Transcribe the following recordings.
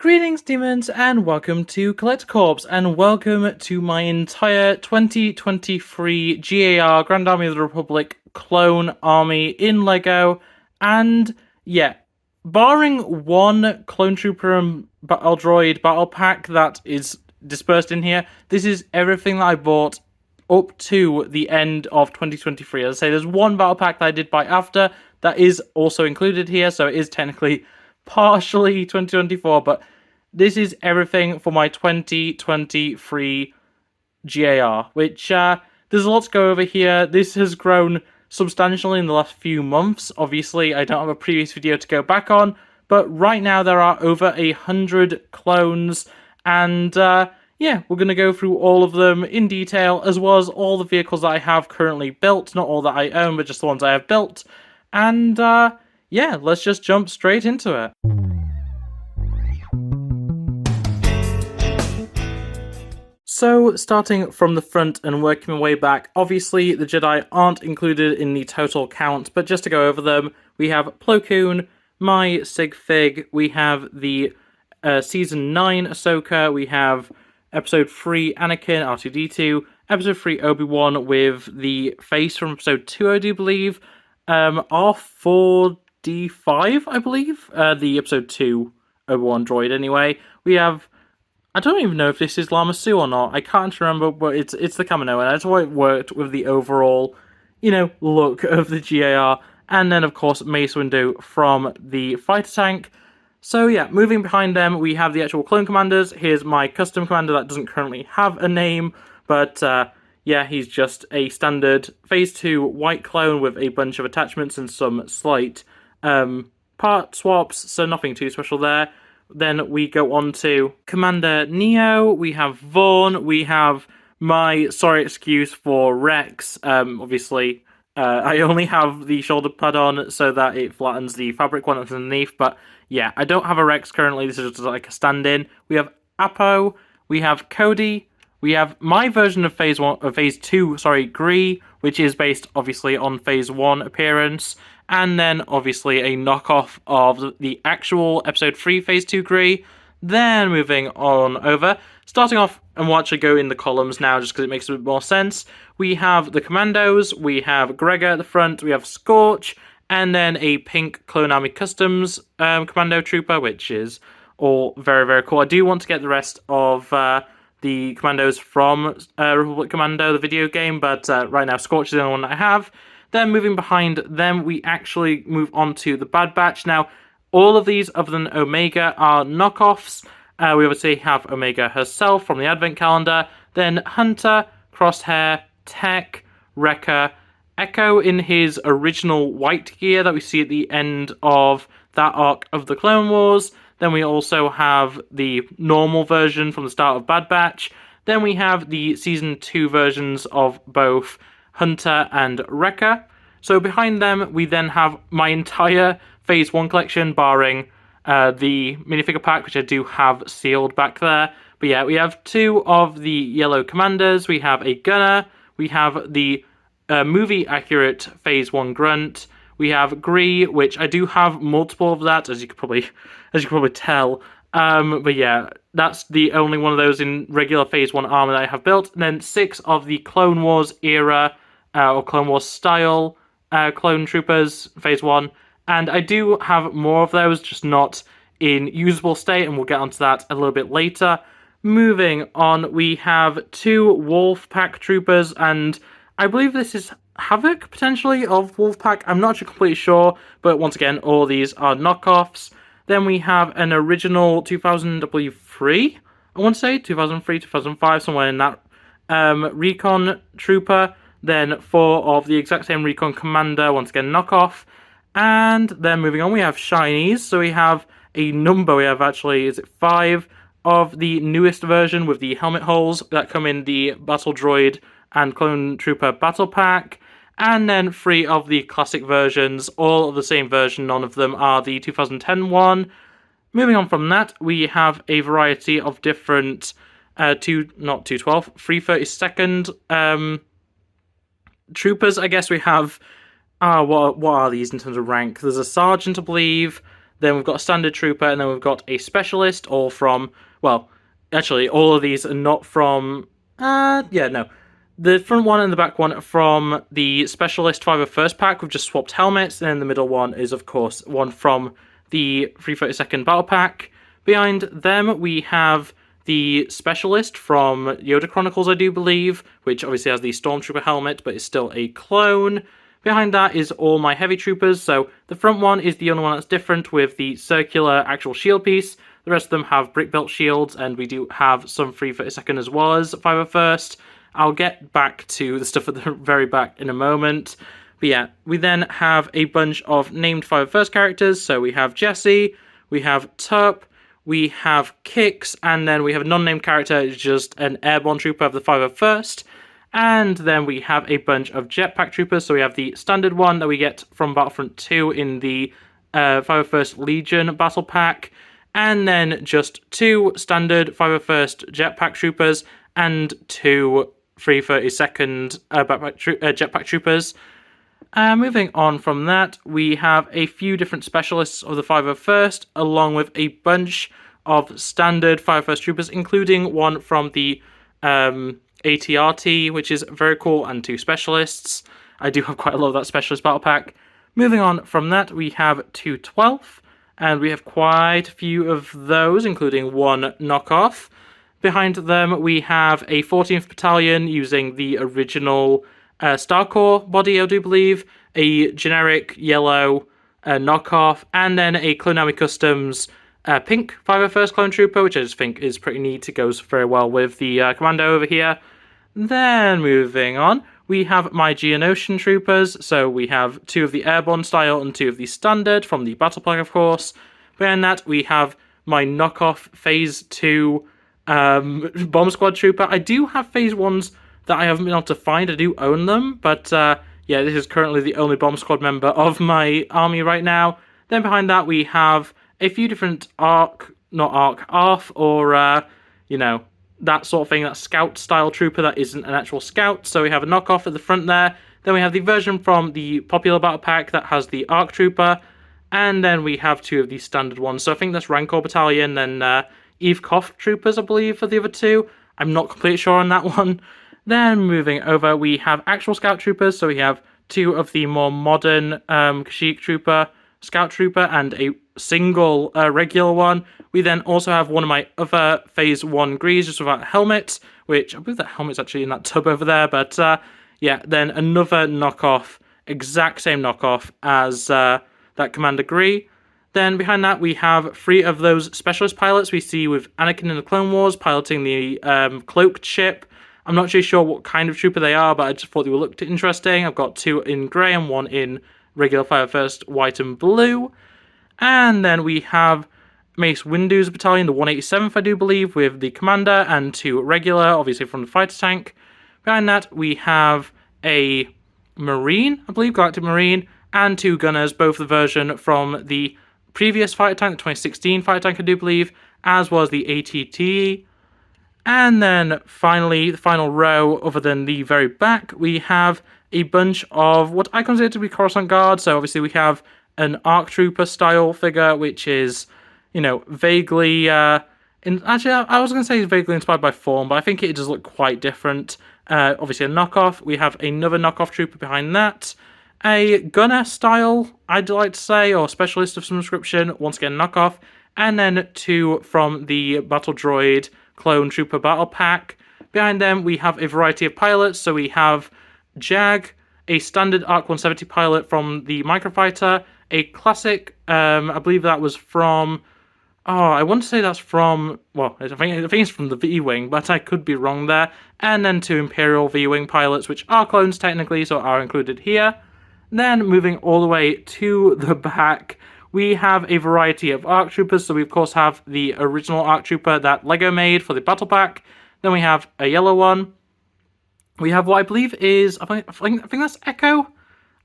Greetings, demons, and welcome to Collector Corps, and welcome to my entire 2023 GAR Grand Army of the Republic clone army in LEGO. And yeah, barring one clone trooper and battle droid battle pack that is dispersed in here, this is everything that I bought up to the end of 2023. As I say, there's one battle pack that I did buy after that is also included here, so it is technically partially 2024, but this is everything for my 2023 GAR, which there's a lot to go over here. This has grown substantially in the last few months. Obviously, I don't have a previous video to go back on, but right now there are over 100 clones, and yeah, we're going to go through all of them in detail, as well as all the vehicles that I have currently built. Not all that I own, but just the ones I have built. And yeah, let's just jump straight into it. So, starting from the front and working my way back, obviously the Jedi aren't included in the total count, but just to go over them, we have Plo Koon, my Sig Fig, we have the Season 9 Ahsoka, we have Episode 3 Anakin, R2-D2, Episode 3 Obi-Wan with the face from Episode 2, I do believe, R4-D5, I believe, the Episode 2 Obi-Wan droid anyway. We have, I don't even know if this is Lama Su or not. I can't remember, but it's the Kamino, and that's why it worked with the overall, look of the GAR. And then, of course, Mace Windu from the fighter tank. So yeah, moving behind them, we have the actual clone commanders. Here's my custom commander that doesn't currently have a name, but yeah, he's just a standard Phase 2 white clone with a bunch of attachments and some slight part swaps, so nothing too special there. Then we go on to Commander Neo, we have Vaughn, we have my sorry excuse for Rex. Obviously, I only have the shoulder pad on so that it flattens the fabric one that's underneath, but yeah, I don't have a Rex currently, this is just like a stand-in. We have Apo, we have Cody, we have my version of Phase 2, Gree, which is based obviously on Phase 1 appearance, and then obviously a knockoff of the actual Episode 3 Phase 2 Gree. Then moving on over, starting off, and we'll actually go in the columns now just because it makes a bit more sense. We have the Commandos, we have Gregor at the front, we have Scorch, and then a pink Clone Army Customs Commando Trooper, which is all very, very cool. I do want to get the rest of the Commandos from Republic Commando, the video game, but right now Scorch is the only one that I have. Then moving behind them, we actually move on to the Bad Batch. Now, all of these, other than Omega, are knockoffs. We obviously have Omega herself from the Advent Calendar, then Hunter, Crosshair, Tech, Wrecker, Echo in his original white gear that we see at the end of that arc of the Clone Wars. Then we also have the normal version from the start of Bad Batch. Then we have the Season 2 versions of both Hunter and Wrecker. So behind them, we then have my entire Phase 1 collection, barring the minifigure pack, which I do have sealed back there. But yeah, we have two of the yellow commanders. We have a gunner. We have the movie-accurate Phase 1 grunt. We have Gree, which I do have multiple of that, as you could probably tell. But yeah, that's the only one of those in regular Phase 1 armor that I have built. And then 6 of the Clone Wars era, or Clone Wars style clone troopers, Phase 1. And I do have more of those, just not in usable state, and we'll get onto that a little bit later. Moving on, we have 2 Wolf Pack troopers, and I believe this is Havoc, potentially, of Wolfpack. I'm not completely sure, but once again, all these are knockoffs. Then we have an original 2003, I want to say, 2003, 2005, somewhere in that, Recon Trooper. Then 4 of the exact same Recon Commander, once again, knockoff. And then moving on, we have Shinies. So we have a number, we have actually, is it 5 of the newest version with the helmet holes that come in the Battle Droid and Clone Trooper Battle Pack, and then 3 of the classic versions, all of the same version, none of them are the 2010 one. Moving on from that, we have a variety of different 332nd troopers. I guess we have, what are these in terms of rank? There's a sergeant, I believe, then we've got a standard trooper, and then we've got a specialist, all from, well, actually, all of these are not from, no. The front one and the back one from the Specialist 501st pack, we've just swapped helmets, and then the middle one is, of course, one from the 332nd Battle Pack. Behind them, we have the Specialist from Yoda Chronicles, I do believe, which obviously has the Stormtrooper helmet, but is still a clone. Behind that is all my Heavy Troopers, so the front one is the only one that's different with the circular actual shield piece. The rest of them have brick built shields, and we do have some 332nd as well as 501st. I'll get back to the stuff at the very back in a moment. But yeah, we then have a bunch of named 501st characters. So we have Jesse, we have Tup, we have Kix, and then we have a non-named character, it's just an airborne trooper of the 501st. And then we have a bunch of jetpack troopers. So we have the standard one that we get from Battlefront 2 in the 501st Legion battle pack. And then just 2 standard 501st jetpack troopers and 2 332nd jetpack troopers. Moving on from that, we have a few different specialists of the 501st, along with a bunch of standard 501st troopers, including one from the ATRT, which is very cool, and 2 specialists. I do have quite a lot of that specialist battle pack. Moving on from that, we have 2 12th, and we have quite a few of those, including 1 knockoff. Behind them, we have a 14th Battalion using the original Star Corps body, I do believe, a generic yellow knockoff, and then a Clone Army Customs pink 501st Clone Trooper, which I just think is pretty neat. It goes very well with the Commando over here. Then, moving on, we have my Geonosian Troopers. So we have 2 of the Airborne style and 2 of the Standard from the Battle Pack, of course. Behind that, we have my knockoff Phase 2 Bomb Squad Trooper. I do have Phase 1s that I haven't been able to find. I do own them, but yeah, this is currently the only Bomb Squad member of my army right now. Then behind that, we have a few different ARF, or, you know, that sort of thing, that scout-style trooper that isn't an actual scout. So we have a knockoff at the front there. Then we have the version from the popular battle pack that has the ARC Trooper. And then we have 2 of these standard ones. So I think that's Rancor Battalion and Eve Koff Troopers, I believe, for the other 2. I'm not completely sure on that one. Then moving over, we have actual Scout Troopers. So we have 2 of the more modern Kashyyyk Trooper, Scout Trooper, and a single regular one. We then also have one of my other Phase 1 Grees, just without helmets, which I believe that helmet's actually in that tub over there. But yeah, then another knockoff, exact same knockoff as that Commander Gree. Then behind that, we have 3 of those specialist pilots we see with Anakin in the Clone Wars piloting the cloaked ship. I'm not really sure what kind of trooper they are, but I just thought they looked interesting. I've got 2 in grey and 1 in regular 501st white and blue. And then we have Mace Windu's battalion, the 187th, I do believe, with the commander, and 2 regular, obviously from the fighter tank. Behind that, we have a Marine, I believe, Galactic Marine, and 2 gunners, both the version from the previous fighter tank, the 2016 fighter tank, I do believe, as was the ATT. And then finally, the final row, other than the very back, we have a bunch of what I consider to be Coruscant Guards. So obviously we have an ARC Trooper style figure, which is, you know, vaguely, actually I was going to say vaguely inspired by form, but I think it does look quite different. Obviously a knockoff. We have another knockoff trooper behind that. A gunner style, I'd like to say, or specialist of some description, once again knockoff. And then 2 from the Battle Droid Clone Trooper Battle Pack. Behind them we have a variety of pilots, so we have Jag, a standard ARC 170 pilot from the Microfighter, a classic, I believe that was from, I want to say that's from, well, I think it's from the V-Wing, but I could be wrong there, and then 2 Imperial V-Wing pilots, which are clones technically, so are included here. Then moving all the way to the back, we have a variety of ARC Troopers, so we of course have the original ARC Trooper that LEGO made for the Battle Pack, then we have a yellow one. We have what I believe is, I think that's Echo.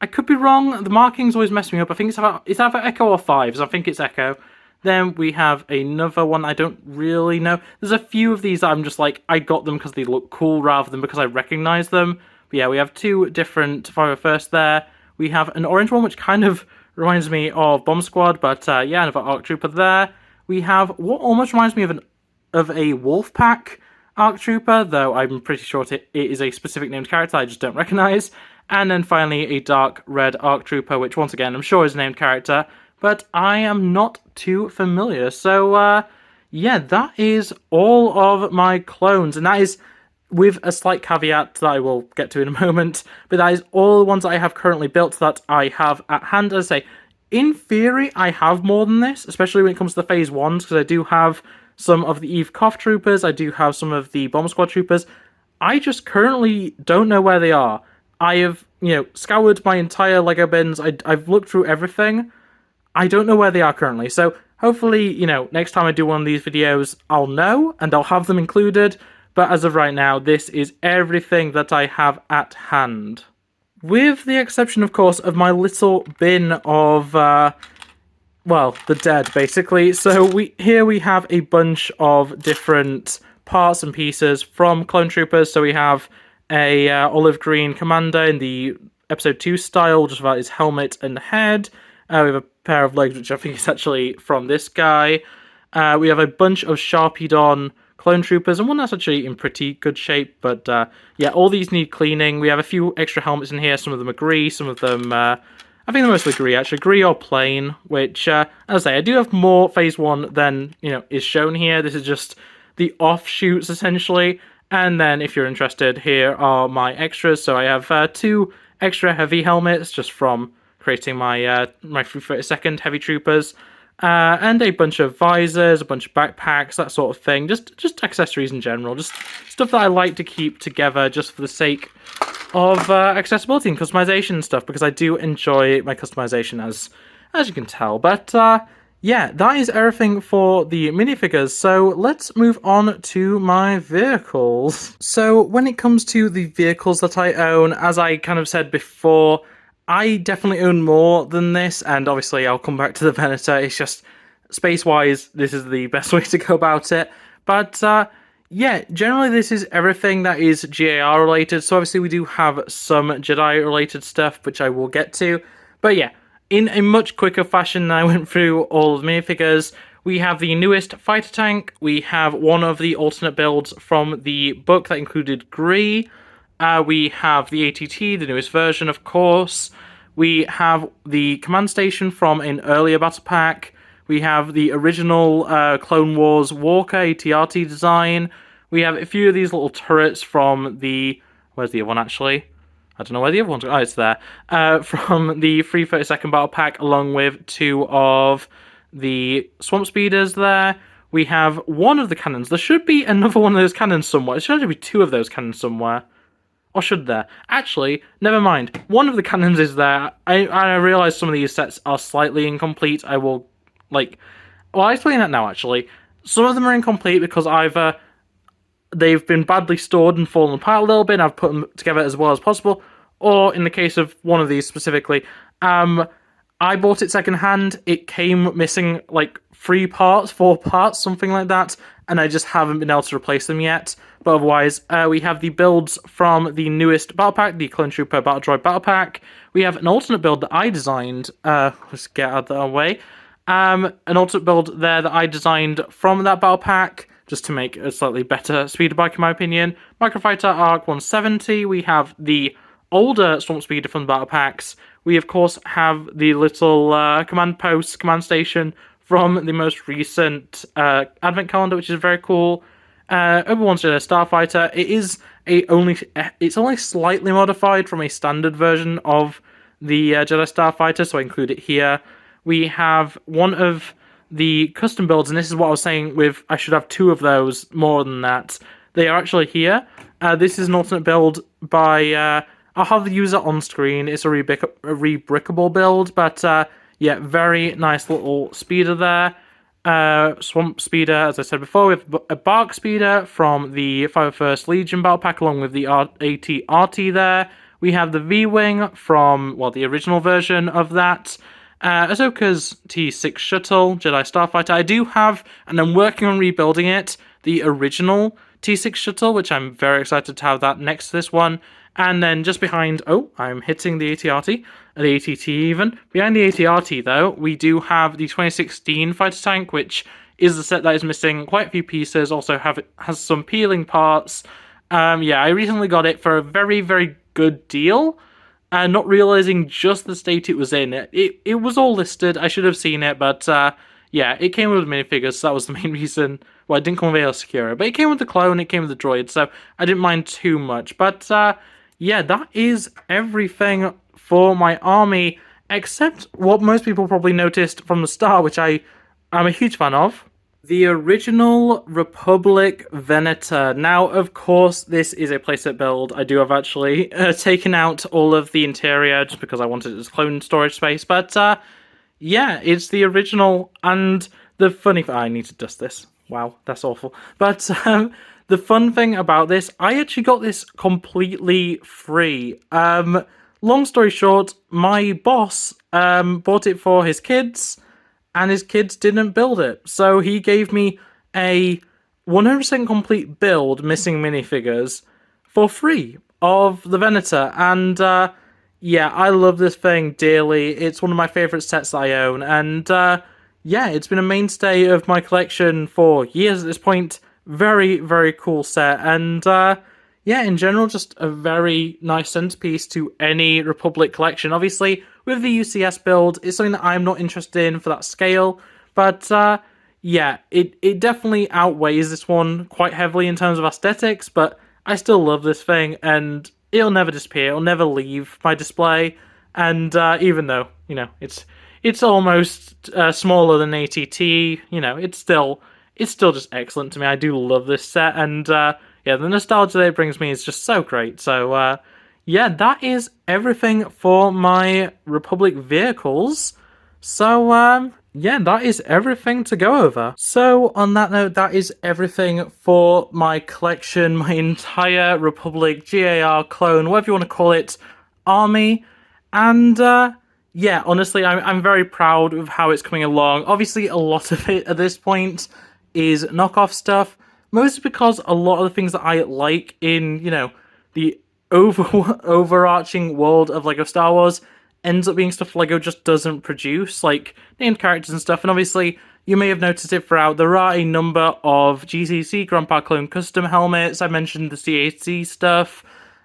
I could be wrong. The markings always mess me up. I think it's either Echo or 5s. I think it's Echo. Then we have another one I don't really know. There's a few of these that I'm just like, I got them because they look cool rather than because I recognize them. But yeah, we have 2 different 501st there. We have an orange one which kind of reminds me of Bomb Squad, but yeah, another ARC Trooper there. We have what almost reminds me of a Wolfpack ARC Trooper, though I'm pretty sure it is a specific named character I just don't recognise. And then finally a dark red ARC Trooper, which once again I'm sure is a named character, but I am not too familiar. So yeah, that is all of my clones, and that is with a slight caveat that I will get to in a moment, but that is all the ones I have currently built that I have at hand. As I say, in theory, I have more than this, especially when it comes to the Phase 1s, because I do have some of the Eve Koth troopers, I do have some of the Bomb Squad troopers. I just currently don't know where they are. I have, scoured my entire LEGO bins, I've looked through everything. I don't know where they are currently, so hopefully, next time I do one of these videos, I'll know, and I'll have them included. But as of right now, this is everything that I have at hand. With the exception, of course, of my little bin of, well, the dead, basically. So here we have a bunch of different parts and pieces from Clone Troopers. So we have a olive green commander in the Episode 2 style, just about his helmet and head. We have a pair of legs, which I think is actually from this guy. We have a bunch of Sharpied on Clone Troopers, and one that's actually in pretty good shape, but yeah, all these need cleaning. We have a few extra helmets in here, some of them are grey, some of them, I think they're mostly grey actually, grey or plain, which, as I say, I do have more Phase 1 than, is shown here. This is just the offshoots, essentially, and then, if you're interested, here are my extras. So I have 2 extra heavy helmets, just from creating my, my 332nd Heavy Troopers, and a bunch of visors, a bunch of backpacks, that sort of thing. Just accessories in general. Just stuff that I like to keep together just for the sake of accessibility and customization and stuff, because I do enjoy my customization, as you can tell. But yeah, that is everything for the minifigures. So let's move on to my vehicles. So when it comes to the vehicles that I own, as I kind of said before, I definitely own more than this, and obviously I'll come back to the Venator. It's just, space-wise, this is the best way to go about it. But, yeah, generally this is everything that is GAR-related, so obviously we do have some Jedi-related stuff, which I will get to. But yeah, in a much quicker fashion than I went through all of the minifigures, we have the newest fighter tank, we have one of the alternate builds from the book that included Gree, we have the ATT, the newest version, of course. We have the command station from an earlier battle pack. We have the original Clone Wars Walker AT-RT design. We have a few of these little turrets from the... Where's the other one, actually? I don't know where the other one's... Oh, it's there. From the 332nd battle pack, along with 2 of the Swamp Speeders there. We have one of the cannons. There should be another one of those cannons somewhere. There should actually be 2 of those cannons somewhere. Or should there? Actually, never mind. One of the cannons is there. I realise some of these sets are slightly incomplete. I will, I'll explain that now, actually. Some of them are incomplete because either they've been badly stored and fallen apart a little bit, and I've put them together as well as possible, or in the case of one of these specifically, I bought it secondhand. It came missing, 3 parts, 4 parts, something like that, and I just haven't been able to replace them yet. But otherwise, we have the builds from the newest battle pack, the Clone Trooper Battle Droid battle pack. We have an alternate build that I designed. Let's get out of the way. An alternate build there that I designed from that battle pack, just to make a slightly better speeder bike, in my opinion. Microfighter ARC 170. We have the older Swamp Speeder from the battle packs. We, of course, have the little command post, command station from the most recent advent calendar, which is very cool. Obi-Wan's Jedi Starfighter. It's only slightly modified from a standard version of the Jedi Starfighter, so I include it here. We have one of the custom builds, and this is what I was saying with I should have 2 of those, more than that. They are actually here. This is an alternate build by... I'll have the user on screen. It's a rebrickable build, but yeah, very nice little speeder there. Swamp Speeder, as I said before, we have a Bark Speeder from the 501st Legion battle pack, along with the AT-RT there. We have the V-Wing from, well, the original version of that. Ahsoka's T6 Shuttle, Jedi Starfighter. I do have, and I'm working on rebuilding it, the original T6 Shuttle, which I'm very excited to have that next to this one. And then just behind, oh, I'm hitting the AT-AT, the ATT even. Behind the AT-AT though, we do have the 2016 fighter tank, which is the set that is missing quite a few pieces, also has some peeling parts. Yeah, I recently got it for a very, very good deal, and not realizing just the state it was in. It was all listed, I should have seen it, but yeah, it came with minifigures, so that was the main reason. Well, it didn't come with Aayla Secura, but it came with the clone, it came with the droid, so I didn't mind too much. But yeah, that is everything for my army, except what most people probably noticed from the start, which I'm a huge fan of. The original Republic Venator. Now, of course, this is a playset build. I do have actually taken out all of the interior just because I wanted it as clone storage space, but yeah, it's the original, and the funny thing... I need to dust this. Wow, that's awful. But the fun thing about this, I actually got this completely free. Long story short, my boss bought it for his kids, and his kids didn't build it. So he gave me a 100% complete build, missing minifigures, for free of the Venator. And yeah, I love this thing dearly. It's one of my favourite sets that I own. And yeah, it's been a mainstay of my collection for years at this point. Very, very cool set. And yeah, in general, just a very nice centerpiece to any Republic collection. Obviously, with the UCS build, it's something that I'm not interested in for that scale, but yeah, it definitely outweighs this one quite heavily in terms of aesthetics, but I still love this thing, and it'll never disappear, it'll never leave my display, and even though, you know, it's almost smaller than ATT, you know, it's still just excellent to me. I do love this set, and yeah, the nostalgia that it brings me is just so great. So, yeah, that is everything for my Republic vehicles. So, yeah, that is everything to go over. So, on that note, that is everything for my collection, my entire Republic, GAR, clone, whatever you want to call it, army. And, yeah, honestly, I'm very proud of how it's coming along. Obviously, a lot of it at this point is knockoff stuff, mostly because a lot of the things that I like in, you know, the overarching world of LEGO Star Wars ends up being stuff LEGO just doesn't produce, like named characters and stuff. And obviously, you may have noticed it throughout, there are a number of GCC Grandpa Clone custom helmets. I mentioned the CAC stuff,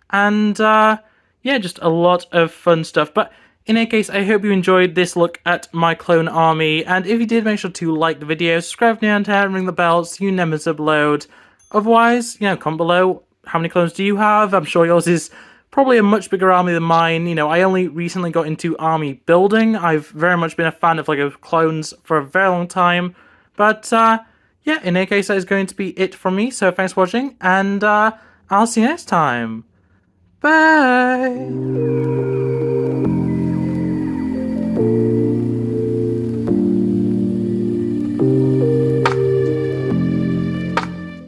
and yeah, just a lot of fun stuff. But in any case, I hope you enjoyed this look at my clone army, and if you did, make sure to like the video, subscribe to and ring the bell so you never miss an upload. Otherwise, you know, comment below, how many clones do you have? I'm sure yours is probably a much bigger army than mine. You know, I only recently got into army building. I've very much been a fan of LEGO clones for a very long time. But, yeah, in any case, that is going to be it from me, so thanks for watching, and I'll see you next time. Bye!